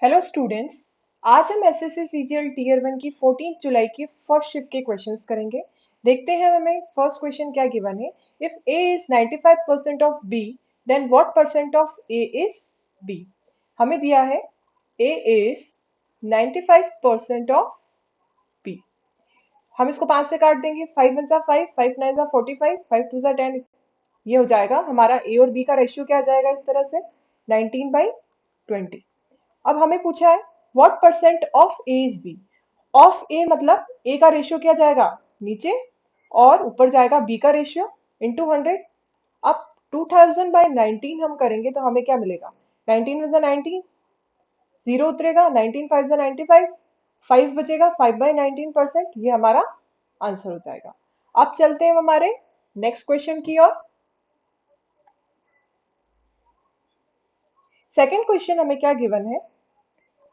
Hello students. आज हम SSC CGL tier 1 की 14 जुलाई की फर्स्ट शिफ्ट के क्वेश्चंस करेंगे। देखते हैं हमें फर्स्ट क्वेश्चन क्या गिवन है। If A is 95% of B, then what percent of A is B. हमें दिया है ए इज 95% ऑफ बी। हम इसको 5 से काट देंगे। 5 वन जा 5, 5 नाइन जा 45, 5 टू जा 10। ये हो जाएगा हमारा ए और बी का रेशियो। क्या आ जाएगा इस तरह से 19/20। अब हमें पूछा है what percent of A is B. Of A मतलब ए का रेशियो क्या जाएगा नीचे, और ऊपर जाएगा बी का रेशियो इंटू 100। अब 2000/19 हम करेंगे तो हमें क्या मिलेगा। 19 में 19, जीरो उतरेगा। 19 5 95, 5 बचेगा। 5/19%, ये हमारा आंसर हो जाएगा। अब चलते हैं हमारे नेक्स्ट क्वेश्चन की ओर। सेकेंड क्वेश्चन हमें क्या गिवन है।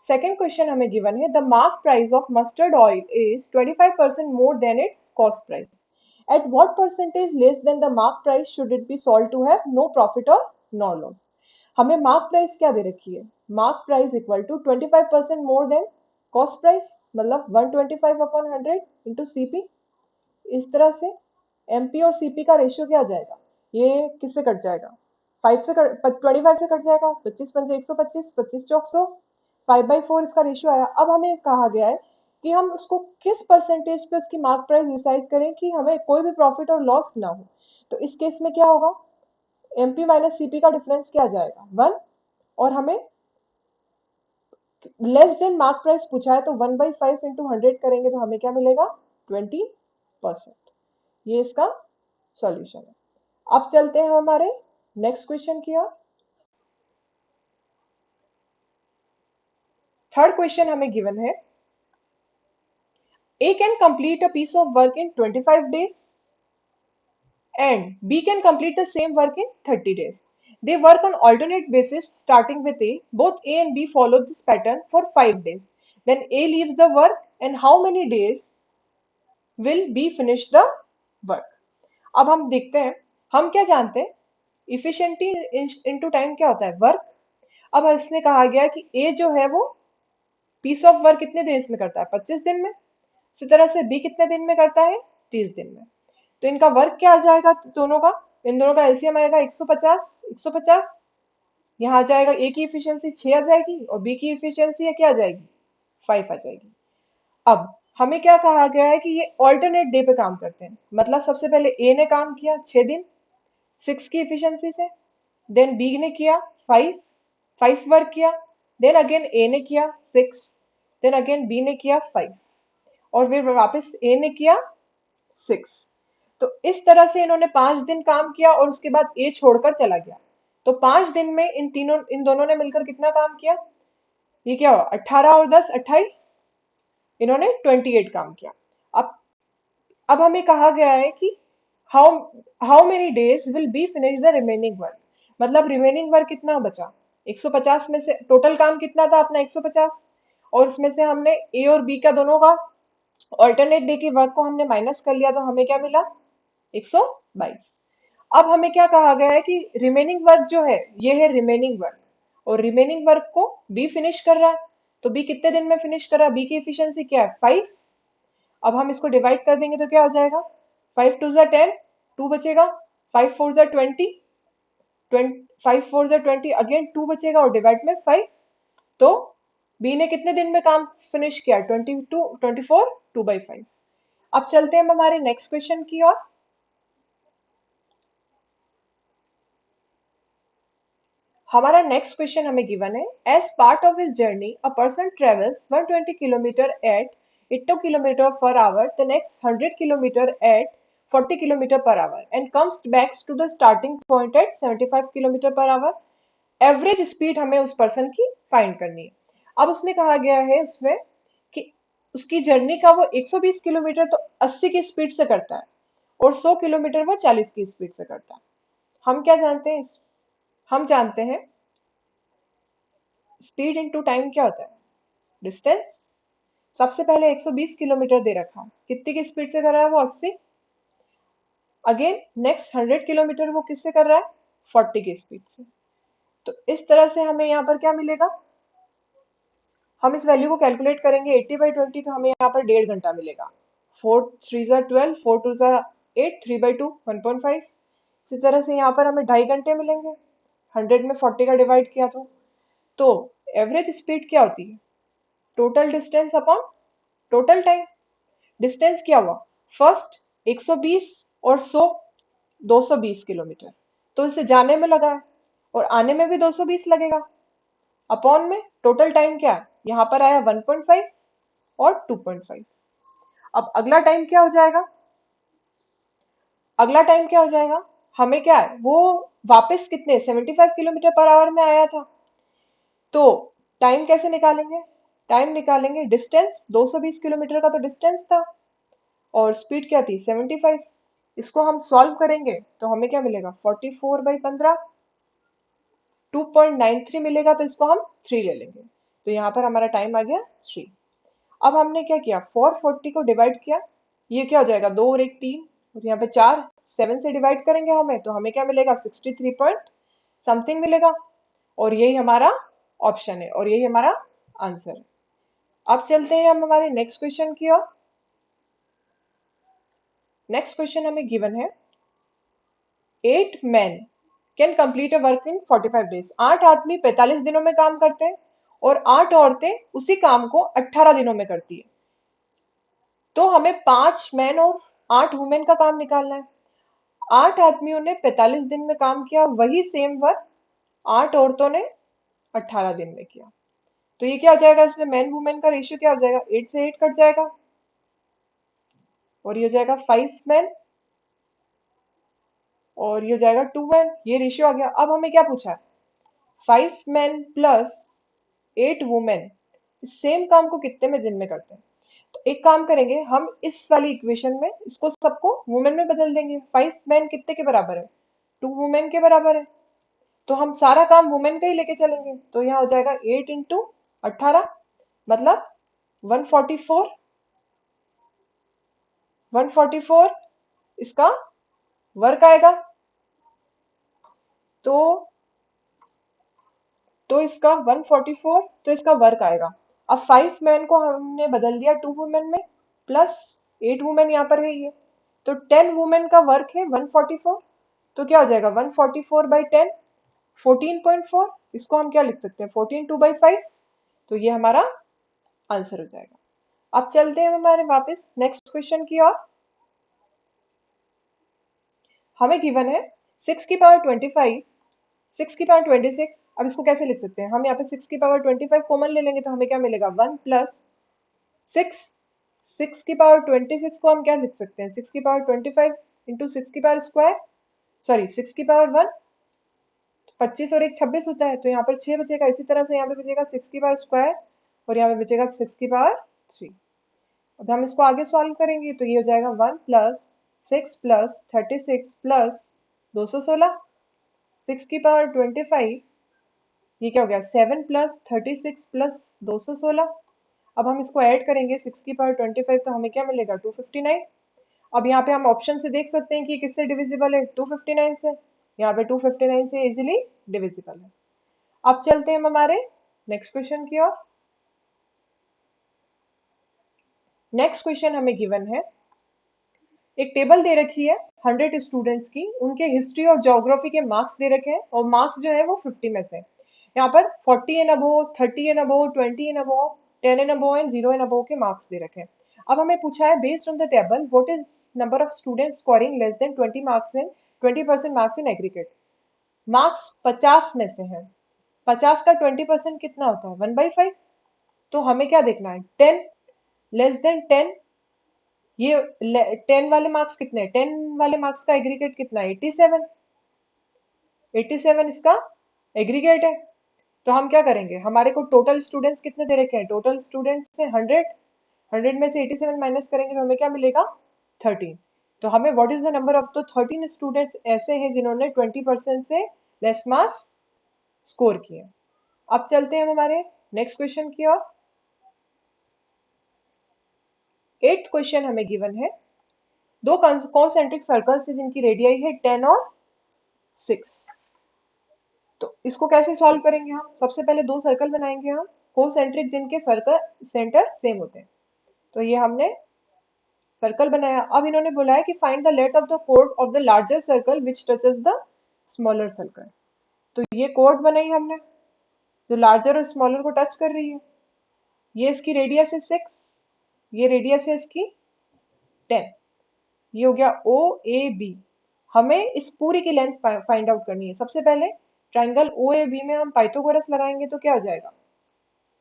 सेकेंड क्वेश्चन हमें गिवन है the mark price of mustard oil is 25% more than its cost price. At what percentage less than the mark price should it be sold to have no profit और no loss. हमें mark price क्या दे रखी है। Mark price equal to 25% more than cost price, मतलब 125/100 into CP. इस तरह से एमपी और सीपी का रेशियो क्या आ जाएगा। ये किससे कट जाएगा, 25 से कट जाएगा। 25 पंजे 125, 25 चौक 100, 5/4 इसका रेशियो आया। अब हमें कहा गया है कि हम उसको किस परसेंटेज पे उसकी मार्क प्राइस डिसाइड करें कि हमें कोई भी प्रॉफिट और लॉस ना हो। तो इस केस में क्या होगा, एमपी माइनस सीपी का डिफरेंस क्या आ जाएगा 1, और हमें लेस देन मार्क प्राइस पूछा है तो 1/5 इंटू 100 करेंगे तो हमें क्या मिलेगा 20%। ये इसका सॉल्यूशन है। अब चलते हैं हमारे नेक्स्ट क्वेश्चन की ओर। थर्ड क्वेश्चन हमें गिवन है A can complete a piece of work in 25 days and B can complete the same work in 30 days. They work on alternate basis starting with A. Both A and B follow this pattern for 5 days. Then A leaves the work and how many days will B finish the work? अब हम देखते हैं, हम क्या जानते हैं इफिशिएंटी into time क्या होता है वर्क। अब इसने कहा गया कि ए जो है वो पीस ऑफ वर्क कितने दिन में करता है 25 दिन में। इसी तरह से बी कितने दिन में करता है 30 दिन में। तो इनका वर्क क्या आ जाएगा दोनों का, इन दोनों का एलसीएम आएगा 150 150। यहाँ आ जाएगा ए की इफिशियंसी 6 आ जाएगी और बी की इफिशियंसी क्या आ जाएगी 5 आ जाएगी। अब हमें क्या कहा गया है कि ये ऑल्टरनेट डे पे काम करते हैं, मतलब सबसे पहले ए ने काम किया 6 दिन 6 की इफिशियंसी से, देन बी ने किया 5 5 वर्क किया, देन अगेन ए ने किया 6, देन अगेन बी ने किया 5, और फिर वापस ए ने किया 6। तो इस तरह से इन्होंने 5 दिन काम किया और उसके बाद ए छोड़कर चला गया। तो 5 दिन में इन दोनों ने मिलकर कितना काम किया, ये क्या हुआ 18 और 10 28, इन्होंने 28 काम किया। अब अब हमें कहा गया है कि how how many days will be finish the remaining work. मतलब रिमेनिंग वर्क कितना बचा 150 में से टोटल काम कितना था अपना 150, और उसमें से हमने ए और बी का दोनों का ऑल्टरनेट डे के वर्क को हमने माइनस कर लिया तो हमें क्या मिला 122। अब हमें क्या कहा गया है कि रिमेनिंग वर्क जो है ये है रिमेनिंग वर्क, और रिमेनिंग वर्क को बी फिनिश कर रहा है। तो बी कितने दिन में फिनिश कर रहा है, बी की एफिशिएंसी क्या है 5। अब हम इसको डिवाइड कर देंगे तो क्या हो जाएगा 5 टू जा 10, 2 बचेगा। 5 4 जा 20, 5 4 जा 20, अगेन 2 बचेगा और डिवाइड में 5। तो बी ने कितने दिन में काम फिनिश किया 22 24, 2/5। अब चलते हैं हम हमारे नेक्स्ट क्वेश्चन की ओर। हमारा नेक्स्ट क्वेश्चन हमें गिवन है as part of his journey a person travels 120 kilometre at 80 kilometre per hour, the next 100 kilometre at 40 kilometre per hour and comes back to the starting point at 75 kilometre per hour. Average speed हमें उस person की find करनी है। अब उसने कहा गया है उसमें कि उसकी जर्नी का वो 120 किलोमीटर तो 80 की स्पीड से करता है और 100 किलोमीटर वो 40 की स्पीड से करता है। हम क्या जानते हैं हम जानते हैं स्पीड इनटू टाइम क्या होता है डिस्टेंस। सबसे पहले 120 किलोमीटर दे रखा है, कितनी की स्पीड से कर रहा है वो 80। अगेन नेक्स्ट 100 किलोमीटर वो किससे कर रहा है 40 की स्पीड से। तो इस तरह से हमें यहाँ पर क्या मिलेगा हम इस वैल्यू को कैलकुलेट करेंगे 80/20, तो हमें यहाँ पर 1.5 घंटा मिलेगा। 4 3 ज़ा 12, 4 2 ज़ा 8, 3/2 1.5। इसी तरह से यहाँ पर हमें 2.5 घंटे मिलेंगे, 100 में 40 का डिवाइड किया तो एवरेज स्पीड क्या होती है? Total distance upon total time. Distance क्या हुआ? फर्स्ट 120 और 100, 220 किलोमीटर। तो इसे जाने में लगा है और आने में भी 220 लगेगा। अपॉन में टोटल टाइम क्या है? यहाँ पर आया 1.5 और 2.5। अब अगला टाइम क्या हो जाएगा? अगला टाइम क्या हो जाएगा? हमें क्या है, वो वापस कितने 75 किलोमीटर पर आवर में आया था। तो टाइम कैसे निकालेंगे? टाइम निकालेंगे, डिस्टेंस 220 किलोमीटर का तो डिस्टेंस था और स्पीड क्या थी 75। इसको हम सॉल्व करेंगे तो हमें क्या मिलेगा? 44/15, 2.93 मिलेगा, तो इसको हम 3 ले लेंगे। तो यहाँ पर हमारा टाइम आ गया 3। अब हमने क्या किया? 440 को डिवाइड किया, ये क्या हो जाएगा? 2 और 1 3, और यहाँ पे 4, 7 से डिवाइड करेंगे हमें, तो हमें क्या मिलेगा? 63 पॉइंट समथिंग मिलेगा। और यही हमारा ऑप्शन है और यही हमारा आंसर है। अब चलते हैं हम हमारे नेक्स्ट क्वेश्चन की ओर। नेक्स्ट क्वेश्चन हमें गिवन है 8 men can complete a work in 45 days. 8 आदमी 45 दिनों में काम करते हैं और 8 औरतें उसी काम को 18 दिनों में करती है। तो हमें 5 मैन और 8 वुमेन का काम निकालना है। 8 आदमियों ने 45 दिन में काम किया, वही सेम वर्क 8 औरतों ने 18 दिन में किया। तो ये क्या हो जाएगा? इसमें मैन वुमेन का रेशियो क्या हो जाएगा? 8 से 8 कट जाएगा और ये हो जाएगा 5 मैन और ये हो जाएगा 2 मैन। ये रेशियो आ गया। अब हमें क्या पूछा है? 5 मैन प्लस 8 वुमेन इस सेम काम को कितने में दिन में करते हैं? तो एक काम करेंगे, हम इस वाली इक्वेशन में इसको सबको वुमेन में बदल देंगे। 5 मैन कितने के बराबर है? 2 वुमेन के बराबर है। तो हम सारा काम वुमेन का ही लेके चलेंगे। तो यहाँ हो जाएगा 8 इंटू 18, मतलब 144। 144 इसका वर्क आएगा। तो इसका 144, तो इसका वर्क आएगा। अब 5 मैन को हमने बदल दिया 2 वुमेन में, प्लस 8 वुमेन यहाँ पर है ये, तो 10 वुमेन का वर्क है 144। तो क्या हो जाएगा? 144/10, 14.4। इसको हम क्या लिख सकते हैं? 14/2/5। तो ये हमारा आंसर हो जाएगा। अब चलते हैं हमारे वापस नेक्स्ट क्वेश्चन की ओर। हमें गिवन है 6 की पावर 25, 6 की पावर 26। अब इसको कैसे लिख सकते हैं? हम यहाँ पे 6 की पावर 25 कॉमन ले लेंगे, तो हमें क्या मिलेगा? 1 प्लस 6। 6 की पावर 26 को हम क्या लिख सकते हैं? 6 की पावर 25 इंटू 6 की पावर स्क्वायर, सॉरी 6 की पावर 1, 25 और 1 26 होता है, तो यहाँ पर 6 बचेगा। इसी तरह से यहाँ पे बचेगा 6 की पावर स्क्वायर और यहाँ पे बचेगा 6 की पावर 3। अब हम इसको आगे सॉल्व करेंगे तो ये हो जाएगा 1 प्लस 6 प्लस 36 प्लस 216, 6 की पावर 25, ये क्या हो गया? 7 प्लस 36 प्लस 216। अब हम इसको ऐड करेंगे 6 की पावर 25, तो हमें क्या मिलेगा? 259। अब यहाँ पे हम ऑप्शन से देख सकते हैं कि किससे डिविजिबल है? 259 से। यहाँ पे 259 से इजीली डिविजिबल है। अब चलते हैं हम हमारे नेक्स्ट क्वेश्चन की ओर। नेक्स्ट क्वेश्चन हमें गिवन है, एक टेबल दे रखी है 100 स्टूडेंट्स की, उनके हिस्ट्री और ज्योग्राफी के मार्क्स दे रखे हैं और मार्क्स जो है वो 50 में से। यहाँ पर 40 and above, 30 and above, 20 and above, 10 and above and 0 and above के मार्क्स दे रखे हैं। अब हमें पूछा है based on the table what is number of students scoring less than 20 marks in 20% marks in aggregate. Marks 50 में से है, 50 का 20% कितना होता है? 1/5। तो हमें क्या देखना है? 10 लेस देन 10। ये 10 वाले मार्क्स कितने हैं? 10 वाले मार्क्स का एग्रीगेट कितना है? 87। 87 इसका एग्रीगेट है। तो हम क्या करेंगे? हमारे को टोटल स्टूडेंट्स कितने दे रखे हैं? टोटल स्टूडेंट्स है 100, 100 में से 87 माइनस करेंगे तो हमें क्या मिलेगा? 13। तो हमें what is the number of the 13 students ऐसे हैं जिन्होंने 20% से लेस मार्क्स स्कोर किए। अब चलते हैं हम हमारे नेक्स्ट क्वेश्चन की ओर। 8th क्वेश्चन हमें गिवन है, दो कॉन्सेंट्रिक सर्कल्स है जिनकी रेडियाई है 10 और 6। तो इसको कैसे सॉल्व करेंगे? हम सबसे पहले दो सर्कल बनाएंगे हम। कोसेंट्रिक जिनके सर्कल सेंटर सेम होते हैं। तो ये हमने सर्कल बनाया। अब इन्होंने बोला है कि find the length of the कोड of the larger circle which touches the smaller circle. तो ये कोड बनाई हमने जो लार्जर और स्मॉलर को टच कर रही है। ये इसकी रेडियस है 6, ये रेडियस है इसकी 10। ये हो गया ओ ए बी। हमें इस पूरी की लेंथ फाइंड आउट करनी है। सबसे पहले ट्राइंगल ओ ए बी में हम पाइथागोरस लगाएंगे तो क्या हो जाएगा,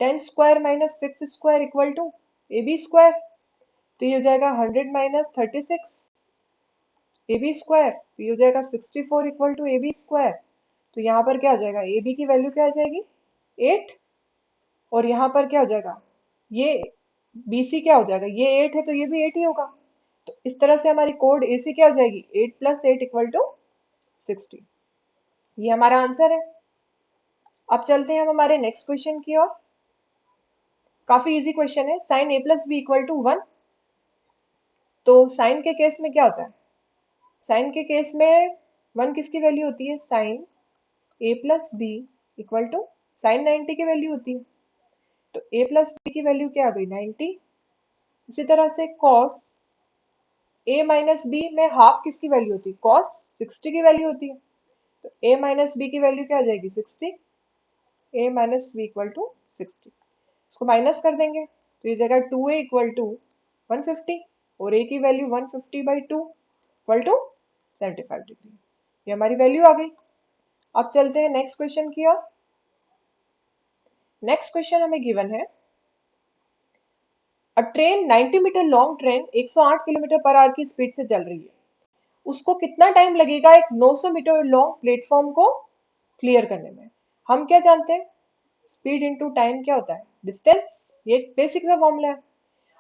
10 square minus 6 square equal to A B square. तो ये हो जाएगा 100 माइनस 36 ए बी स्क्वायर। तो ये हो जाएगा 64 equal to A B square. तो यहाँ पर क्या हो जाएगा, ए बी की वैल्यू क्या आ जाएगी 8, और यहाँ पर क्या हो जाएगा, ये बी सी क्या हो जाएगा, ये 8 है तो ये भी 8 ही होगा। तो इस तरह से हमारी कोड ए सी क्या हो जाएगी, 8 प्लस 8 इक्वल टू 60। ये हमारा आंसर है। अब चलते हैं हम हमारे नेक्स्ट क्वेश्चन की ओर। काफी इजी क्वेश्चन है। Sine A plus B equal to 1। तो साइन के केस में क्या होता है, साइन के केस में 1 किसकी वैल्यू होती है, sine A plus B equal to sine 90 की वैल्यू होती है। तो ए प्लस बी की वैल्यू क्या आ गई 90। उसी तरह से कॉस ए माइनस बी में हाफ किसकी वैल्यू होती है, कॉस 60 की वैल्यू होती है। तो ए माइनस बी की वैल्यू क्या आ जाएगी 60। A minus B equal to 60। इसको माइनस कर देंगे तो ये जगह 2a इक्वल टू 150, और a की वैल्यू 150/2 इक्वल टू 75 डिग्री। ये हमारी वैल्यू आ गई। अब चलते हैं नेक्स्ट क्वेश्चन की ओर। नेक्स्ट क्वेश्चन हमें गिवन है, a train 90 metre long train 108 kilometre per hour की स्पीड से चल रही है। उसको कितना टाइम लगेगा एक 900 मीटर लॉन्ग प्लेटफॉर्म को क्लियर करने में। हम क्या जानते हैं, स्पीड इंटू टाइम क्या होता है, डिस्टेंस। ये एक बेसिक सा फॉर्मूला है।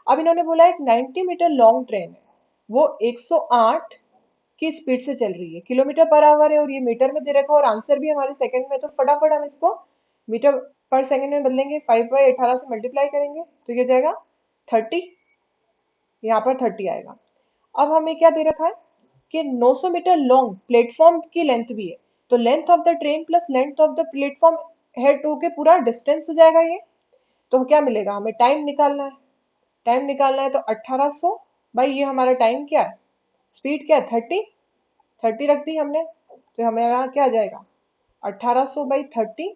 अब इन्होंने बोला एक 90 मीटर लॉन्ग ट्रेन है, वो 108 की स्पीड से चल रही है, किलोमीटर पर आवर है और ये मीटर में दे रखा है, और आंसर भी हमारे सेकंड में। तो फटाफट हम इसको मीटर पर सेकंड में बदलेंगे, 5/18 से मल्टीप्लाई करेंगे तो ये जाएगा 30। यहाँ पर 30 आएगा। अब हमें क्या दे रखा है कि 900 मीटर लॉन्ग प्लेटफॉर्म की लेंथ भी है। तो length of the train plus length of the platform head होके पूरा डिस्टेंस हो जाएगा ये। तो क्या मिलेगा, हमें टाइम निकालना है। टाइम निकालना है तो 1800 भाई ये हमारा टाइम क्या है, स्पीड क्या है 30, 30 रख दी हमने। तो हमारा क्या आ जाएगा 1800/30,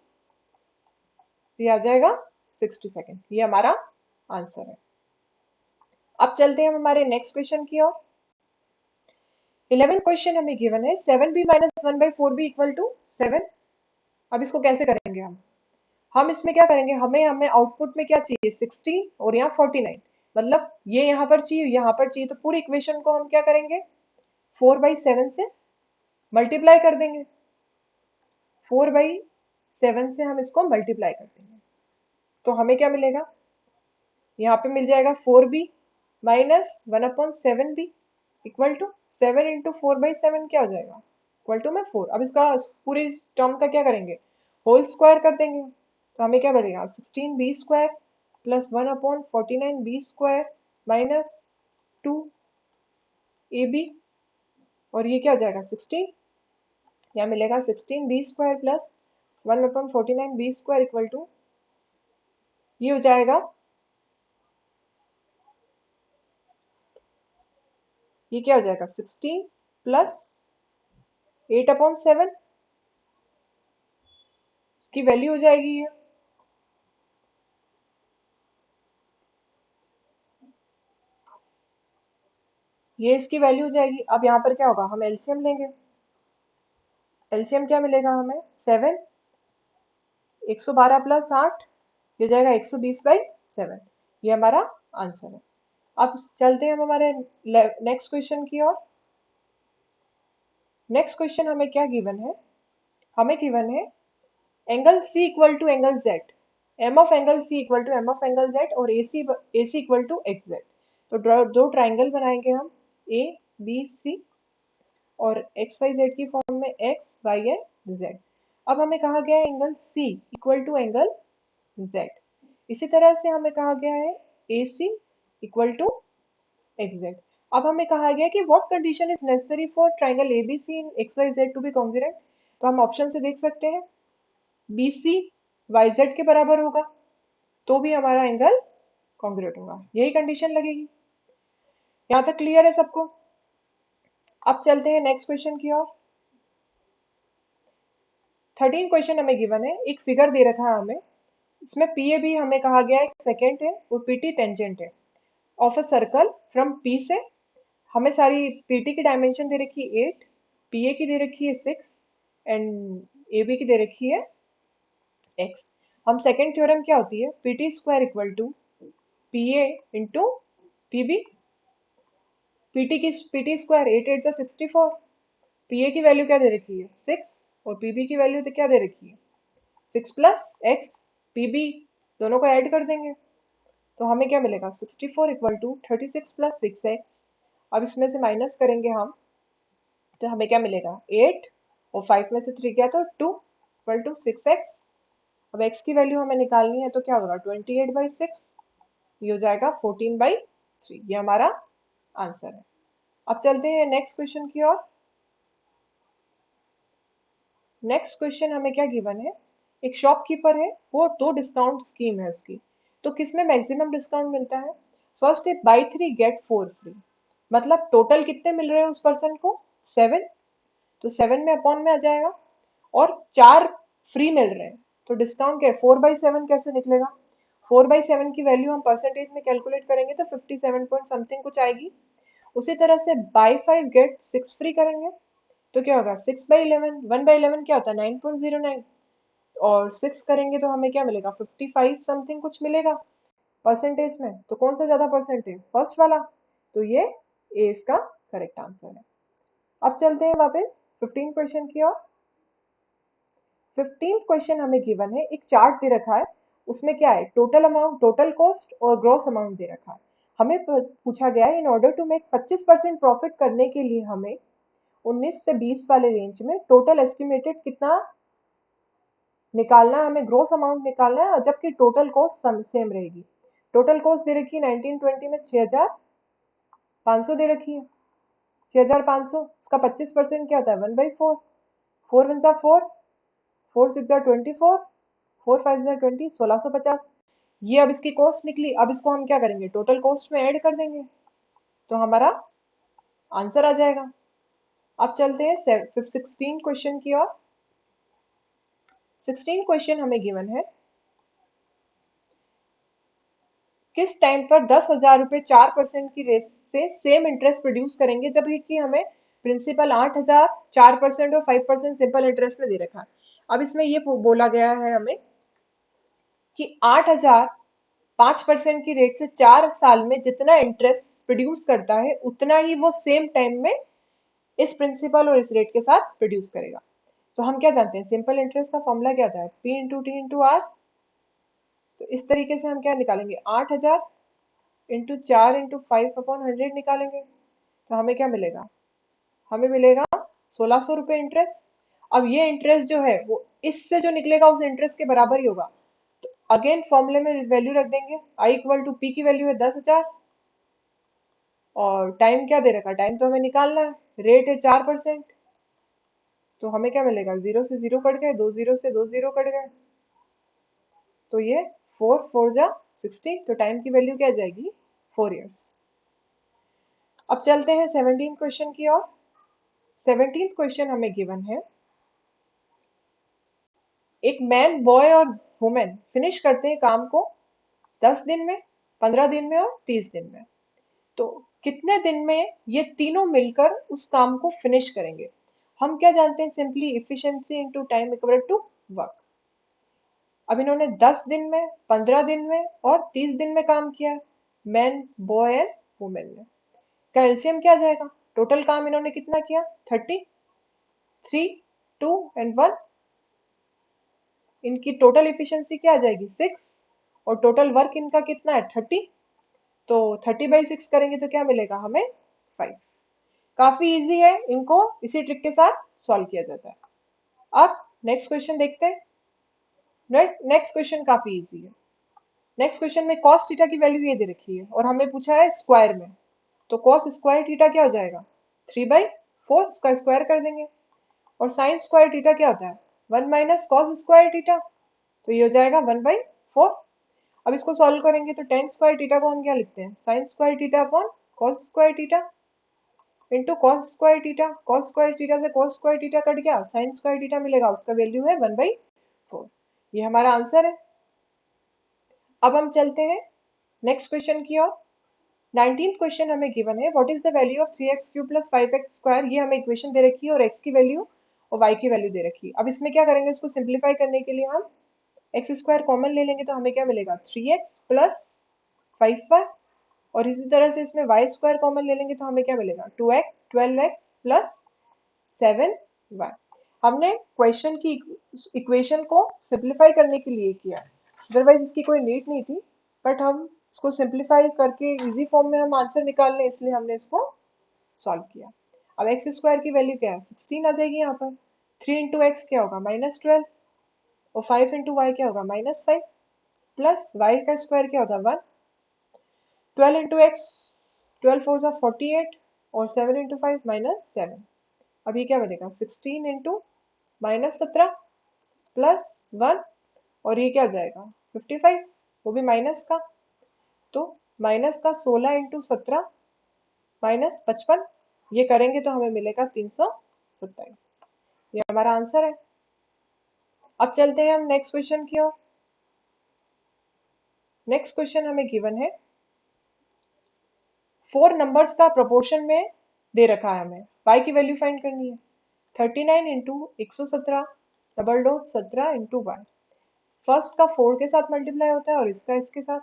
तो ये आ जाएगा 60 सेकेंड। ये हमारा आंसर है। अब चलते हैं हम हमारे नेक्स्ट क्वेश्चन की ओर। 11 क्वेश्चन हमें गिवन है, 7b minus 1/4b equal to 7। अब इसको कैसे करेंगे हम इसमें क्या करेंगे, हमें हमें आउटपुट में क्या चाहिए 60 और यहाँ 49, मतलब ये यहाँ पर चाहिए यहाँ पर चाहिए। तो पूरी इक्वेशन को हम क्या करेंगे 4/7 से मल्टीप्लाई कर देंगे। 4/7 से हम इसको मल्टीप्लाई कर देंगे तो हमें क्या मिलेगा, यहाँ पे मिल जाएगा 4b minus 1/7b equal to 7 into 4/7 क्या हो जाएगा इक्वल टू में 4। अब इसका पूरी टर्म का क्या करेंगे, होल स्क्वायर कर देंगे। तो हमें क्या बनेगा 16b square plus 1/49b square minus 2ab, और ये क्या हो जाएगा 16। यहाँ मिलेगा 16b square plus 1/49b square equal to, ये हो जाएगा, ये क्या हो जाएगा 16 प्लस 8/7 की वैल्यू हो जाएगी ये इसकी वैल्यू हो जाएगी। अब यहाँ पर क्या होगा, हम एलसीएम लेंगे। एलसीएम क्या मिलेगा हमें 7, 112 प्लस 8, ये हो जाएगा 120/7। ये हमारा आंसर है। अब चलते हैं हम हमारे नेक्स्ट क्वेश्चन की ओर। नेक्स्ट क्वेश्चन हमें क्या गिवन है, हमें गिवन है angle C equal to angle Z, M of angle C equal to M of angle Z, और A C equal to X Z. तो दो ट्राइंगल बनाएंगे हम ए बी सी, और एक्स वाई जेड की फॉर्म में X Y and Z. अब हमें कहा गया है angle C equal to angle Z. इसी तरह से हमें कहा गया है A C equal to X Z. अब हमें कहा गया कि what condition is necessary for triangle A B C in X Y Z to be congruent. तो हम ऑप्शन से देख सकते हैं बी सी वाई जेड के बराबर होगा, तो भी हमारा एंगल कॉन्ग्रुएंट होगा, यही कंडीशन लगेगी। यहाँ तक क्लियर है सबको? अब चलते हैं नेक्स्ट क्वेश्चन की ओर। 13 क्वेश्चन हमें गिवन है, एक फिगर दे रखा है हमें, इसमें पी ए बी हमें कहा गया है सेकेंड है और पीटी टेंजेंट है of a circle from P से। हमें सारी पीटी की डायमेंशन दे रखी है 8, पीए की दे रखी है 6 एंड ए बी की दे रखी है x। हम सेकेंड थ्योरम क्या होती है, PT square equal to P A into P B. PT square 8 8 जा 64, पीए की वैल्यू क्या दे रखी है 6 और पीबी की वैल्यू तो क्या दे रखी है 6 प्लस एक्स। पीबी दोनों को ऐड कर देंगे तो हमें क्या मिलेगा 64 इक्वल टू 36 प्लस 6x। अब इसमें से माइनस करेंगे हम तो हमें क्या मिलेगा 8 और 5 में से 3 गया तो 2 इक्वल टू 6x। अब x की वैल्यू हमें निकालनी है तो क्या होगा 28/6, ये हो जाएगा 14/3। ये हमारा आंसर है। अब चलते हैं नेक्स्ट क्वेश्चन की ओर। नेक्स्ट क्वेश्चन हमें क्या गिवन है, एक शॉपकीपर है, वो 2 डिस्काउंट स्कीम है उसकी, तो किसमें मैक्सिमम डिस्काउंट मिलता है। फर्स्ट है बाई 3 गेट 4 फ्री, मतलब टोटल कितने मिल रहे हैं उस पर्सन को 7, तो 7 में अपॉन में आ जाएगा, और 4 फ्री मिल रहे हैं तो डिस्काउंट क्या है 4/7 कैसे निकलेगा। 4/7 की वैल्यू हम परसेंटेज में कैलकुलेट करेंगे तो 57 पॉइंट समथिंग कुछ आएगी। उसी तरह से बाई 5 गेट 6 फ्री करेंगे तो क्या होगा 6/11, 1/11 क्या होता है 9.09, और 6 करेंगे तो हमें क्या मिलेगा 55 समथिंग कुछ मिलेगा परसेंटेज में। तो कौन सा ज्यादा परसेंटेज, फर्स्ट वाला, तो ये ए इसका करेक्ट आंसर है। अब चलते हैं वापस 15 क्वेश्चन की ओर। 15th क्वेश्चन हमें गिवन है, एक चार्ट दे रखा है, उसमें क्या है टोटल अमाउंट, टोटल कॉस्ट और ग्रॉस अमाउंट दे रखा है। हमें पूछा गया है in order to make 25% profit करने के लिए हमें 19 से 20 वाले रेंज में टोटल एस्टिमेटेड कितना निकालना है, हमें ग्रोस अमाउंट निकालना है, और जबकि टोटल कॉस्ट सेम रहेगी। टोटल कॉस्ट दे रखी है 1920 में 6500 दे रखी है, 6500, इसका 25% क्या होता है 1/4, 4 1 जा 4, 4 6 जा 24, 4 5 जा 20, 1650। ये अब इसकी कॉस्ट निकली, अब इसको हम क्या करेंगे टोटल कॉस्ट में ऐड कर देंगे तो हमारा आंसर आ जाएगा। अब चलते हैं 16 क्वेश्चन की ओर। 16 क्वेश्चन हमें गिवन है, किस टाइम पर 10,000 रुपए 4% की रेट से सेम इंटरेस्ट प्रोड्यूस करेंगे, जब कि हमें प्रिंसिपल 8,000 4% और 5% सिंपल इंटरेस्ट में दे रखा है। अब इसमें ये बोला गया है हमें कि 8,000 5% की रेट से 4 साल में जितना इंटरेस्ट प्रोड्यूस करता है उतना ही वो सेम टाइम में इस प्रिंसिपल और इस रेट के साथ प्रोड्यूस करेगा। तो हम क्या जानते हैं सिंपल इंटरेस्ट का फॉर्मूला क्या होता है P into T into R. तो इस तरीके से हम क्या निकालेंगे 8,000 इंटू 4 इंटू 5/100 निकालेंगे तो हमें क्या मिलेगा, हमें मिलेगा 1600 रुपये इंटरेस्ट। अब ये इंटरेस्ट जो है वो इससे जो निकलेगा उस इंटरेस्ट के बराबर ही होगा। तो अगेन फॉर्मूले में वैल्यू रख देंगे, आई इक्वल टू पी की वैल्यू है 10,000 और टाइम क्या दे रखा, टाइम तो हमें निकालना है, रेट है 4%, तो हमें क्या मिलेगा 0 से 0 कट गए, 2 0 से 2 0 कट गए, तो ये 4 4 जा 60, तो टाइम की वैल्यू क्या आ जाएगी 4 ईयर्स। अब चलते हैं 17 क्वेश्चन की ओर। 17th क्वेश्चन हमें गिवन है, एक मैन बॉय और वुमेन फिनिश करते हैं काम को 10 दिन में, 15 दिन में और 30 दिन में, तो कितने दिन में ये तीनों मिलकर उस काम को फिनिश करेंगे। हम क्या जानते हैं simply efficiency into time equal to work. अब इन्होंने 10 दिन में, 15 दिन में और 30 दिन में काम किया है, मैन बॉय एंड वुमेन ने, का एलसीएम क्या आ जाएगा, टोटल काम इन्होंने कितना किया 30, 3 2 एंड 1, इनकी टोटल इफिशिएंसी क्या आ जाएगी 6, और टोटल वर्क इनका कितना है 30, तो 30/6 करेंगे तो क्या मिलेगा हमें 5। काफी इजी है, इनको इसी ट्रिक के साथ सॉल्व किया जाता है। अब नेक्स्ट क्वेश्चन देखते हैं। नेक्स्ट क्वेश्चन काफी इजी है। नेक्स्ट क्वेश्चन में कॉस थीटा की वैल्यू ये दे रखी है और हमें पूछा है स्क्वायर में, तो कॉस स्क्वायर थीटा क्या हो जाएगा 3/4, इसका स्क्वायर कर देंगे, और साइन स्क्वायर थीटा क्या होता है 1 माइनस कॉस स्क्वायर थीटा, तो ये हो जाएगा 1/4। अब इसको सॉल्व करेंगे तो टेन स्क्वायर थीटा को हम क्या लिखते हैं, sine square theta upon cos square theta into cos square theta. Cos square theta से कॉस स्क्वायर थीटा कट गया, साइन स्क्वायर थीटा मिलेगा, उसका वैल्यू है 1/4। ये हमारा आंसर है। अब हम चलते हैं नेक्स्ट क्वेश्चन की ओर। 19th क्वेश्चन हमें गिवन है, what is the value of 3x³ plus 5x square. ये हमें इक्वेशन दे रखी है और x की वैल्यू और y की वैल्यू दे रखी है। अब इसमें क्या करेंगे, इसको सिंप्लीफाई करने के लिए हम एक्स स्क्वायर कॉमन ले लेंगे तो हमें क्या मिलेगा, 3x प्लस 5y। और इसी तरह से इसमें वाई स्क्वायर कॉमन ले लेंगे तो हमें क्या मिलेगा, 2x 12x प्लस 7y। हमने क्वेश्चन की इक्वेशन को सिंप्लीफाई करने के लिए किया, अदरवाइज इसकी कोई नीड नहीं थी, बट हम इसको सिंप्लीफाई करके इजी फॉर्म में हम आंसर निकाल लें इसलिए हमने इसको सॉल्व किया। अब एक्स स्क्वायर की वैल्यू क्या है, 16 आ जाएगी यहाँ पर। 3 इंटू एक्स क्या होगा, -12, और 5 इंटू वाई क्या होगा, -5, प्लस वाई का स्क्वायर क्या होता है, 1। 12 इंटू एक्स, 12 फोर ज़ा 48, और 7 इंटू 5 -7। अब ये क्या बनेगा, 16 इंटू -17 प्लस 1, और ये क्या हो जाएगा 55, वो भी माइनस का। तो माइनस का 16 इंटू 17 -55, ये करेंगे तो हमें मिलेगा 327। ये हमारा आंसर है। अब चलते हैं हम नेक्स्ट क्वेश्चन की ओर। नेक्स्ट क्वेश्चन हमें गिवन है, 4 नंबर्स का प्रोपोर्शन में दे रखा है, हमें y की वैल्यू फाइंड करनी है। 39 into 117 double dot 17 into Y. First का 4 के साथ मल्टीप्लाई होता है और इसका इसके साथ,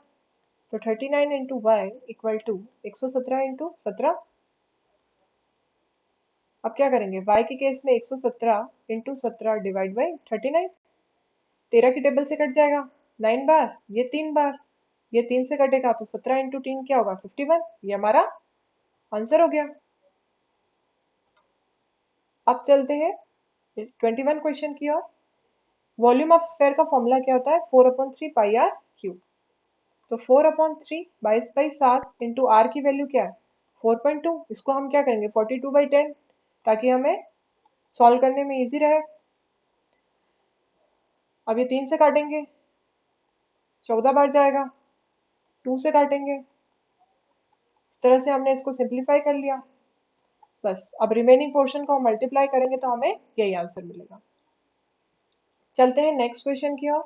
तो 39 into Y equal to 117 into 17। अब क्या करेंगे, y के केस में 117 इंटू 17 डिवाइड बाई 39। 13 की टेबल से कट जाएगा 9 बार, ये 3 बार, ये 3 से कटेगा तो 17 इंटू 3 क्या होगा, 51। ये हमारा आंसर हो गया। अब चलते हैं 21 क्वेश्चन की ओर। वॉल्यूम ऑफ स्फेयर का फॉर्मूला क्या होता है, 4/3 πr³ तो 4/3 22/7 इंटू आर की वैल्यू क्या है, 4.2। इसको हम क्या करेंगे 42/10, ताकि हमें सॉल्व करने में इजी रहे। अब ये 3 से काटेंगे 14 बार जाएगा, 2 से काटेंगे, इस तरह से हमने इसको सिंप्लीफाई कर लिया। बस अब रिमेनिंग पोर्शन को हम मल्टीप्लाई करेंगे तो हमें यही आंसर मिलेगा। चलते हैं नेक्स्ट क्वेश्चन की ओर।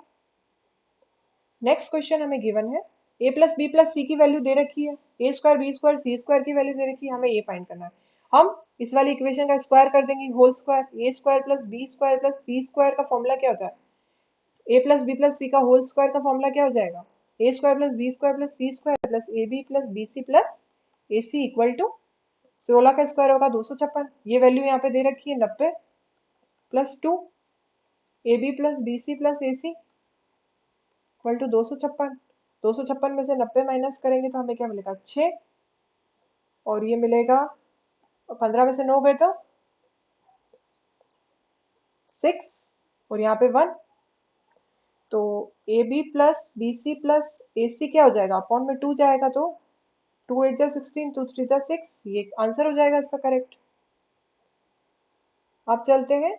नेक्स्ट क्वेश्चन हमें गिवन है, a प्लस बी प्लस सी की वैल्यू दे रखी है, ए स्क्वायर बी स्क्वायर सी स्क्वायर की वैल्यू दे रखी है, हमें ये फाइंड करना है। हम इस वाली इक्वेशन का स्क्वायर कर देंगे, whole square. A square plus B square plus C square का फॉर्मूला क्या होता है, A plus B plus C का होल स्क्वायर का फॉर्मूला क्या हो जाएगा, A square plus B square plus C square plus A B plus B C plus A C equal to 16 का स्क्वायर होगा 256। ये वैल्यू यहाँ पे दे रखी है 90 plus 2 A B plus B C plus A C equal to 256। 256 में से 90 minus करेंगे तो हमें क्या मिलेगा, 6। और ये मिलेगा 15 में से 9 गए तो 6, और यहाँ पे 1। तो A B plus B C plus A C क्या हो जाएगा, अपॉन में 2 जाएगा, तो 2 8 जा 16, 2 3 जा 6, ये आंसर हो जाएगा इसका करेक्ट। अब चलते हैं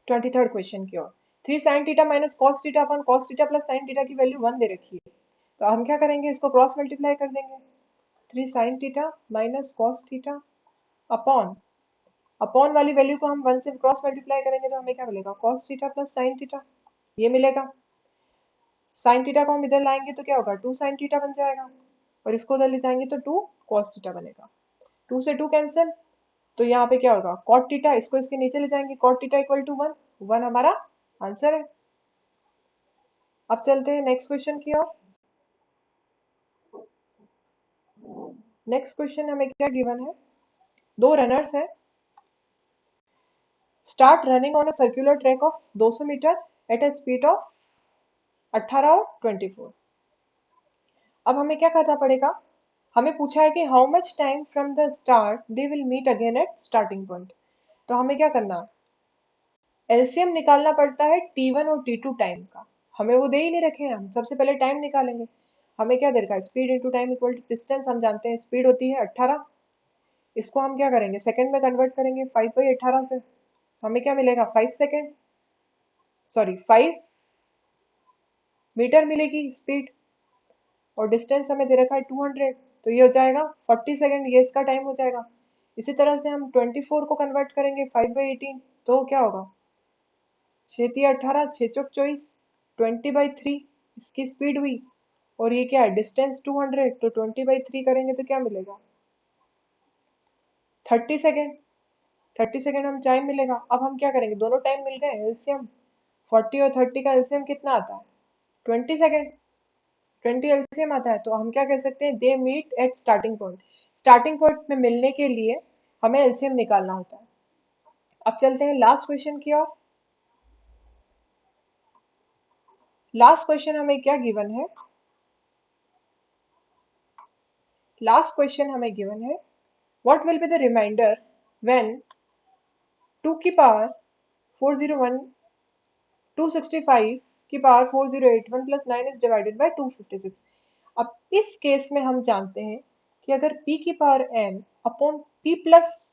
23rd क्वेश्चन की ओर। 3 sine theta minus cos theta upon cos theta plus sine theta की वैल्यू 1 दे रखी है, तो हम क्या करेंगे, इसको क्रॉस मल्टीप्लाई कर देंगे। 3 sine theta minus cos theta upon, upon वाली वैल्यू को हम 1 से क्रॉस मल्टीप्लाई करेंगे तो हमें क्या मिलेगा, cos theta plus sine theta, ये मिलेगा। साइन थीटा को हम इधर लाएंगे तो क्या होगा, 2 साइन थीटा बन जाएगा, और इसको उधर ले जाएंगे तो 2 कॉस थीटा बनेगा। 2 से 2 कैंसिल, तो यहाँ पे क्या होगा, कॉट थीटा, इसको इसके नीचे ले जाएंगे, कॉट थीटा इक्वल टू 1। 1 हमारा आंसर है। अब चलते हैं नेक्स्ट क्वेश्चन की ओर। नेक्स्ट क्वेश्चन हमें क्या गिवन है, दो रनर्स हैं, start running on a circular track of 200 metre at a speed of 18 और 24। अब हमें क्या करना पड़ेगा, हमें पूछा है कि how much time from the start they will meet again at starting point. तो हमें क्या करना है, एलसीएम निकालना पड़ता है T1 और T2 टाइम का। हमें वो दे ही नहीं रखे हैं, हम सबसे पहले टाइम निकालेंगे। हमें क्या दे रखा है, speed into time equal to distance, हम जानते हैं स्पीड होती है 18। इसको हम क्या करेंगे, सेकंड में कन्वर्ट करेंगे 5/18 से, हमें क्या मिलेगा, 5 सेकेंड, सॉरी 5 मीटर मिलेगी स्पीड, और डिस्टेंस हमें दे रखा है 200, तो ये हो जाएगा 40 सेकेंड, ये इसका टाइम हो जाएगा। इसी तरह से हम 24 को कन्वर्ट करेंगे 5/18, तो क्या होगा, 6×3 = 18, 6×4 = 24, 20/3 इसकी स्पीड हुई। और ये क्या है, डिस्टेंस 200, तो 20/3 करेंगे तो क्या मिलेगा, 30 सेकेंड। 30 सेकेंड हम टाइम मिलेगा। अब हम क्या करेंगे, दोनों टाइम मिल गए, एलसीएम 40 और 30 का एलसीएम कितना आता है, 20 सेकेंड। 20 एलसीएम आता है, तो हम क्या कह सकते हैं, they meet at starting point. Starting point में मिलने के लिए हमें एलसीएम निकालना होता है। अब चलते हैं लास्ट क्वेश्चन की ओर। लास्ट क्वेश्चन हमें क्या गिवन है, लास्ट क्वेश्चन हमें गिवन है, what will be the remainder when 2 की पावर 401 265 की power 4081 plus 9 is divided by 256। अब इस केस में हम जानते हैं कि अगर p की power n upon p plus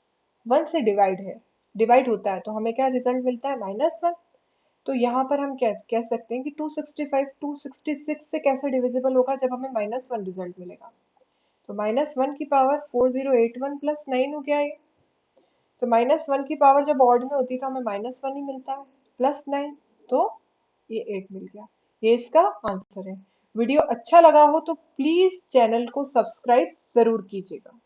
1 से डिवाइड होता है, तो हमें क्या रिजल्ट मिलता है, -1। तो यहाँ पर हम क्या कह सकते हैं कि 265 266 से कैसे डिविजिबल होगा, जब हमें -1 रिजल्ट मिलेगा। तो -1 की पावर 4081 प्लस 9 हो गया ये। तो -1 की पावर जब ऑड में होती है तो हमें -1 ही मिलता है, प्लस 9, तो ये 8 मिल गया। ये इसका आंसर है। वीडियो अच्छा लगा हो तो प्लीज चैनल को सब्सक्राइब जरूर कीजिएगा।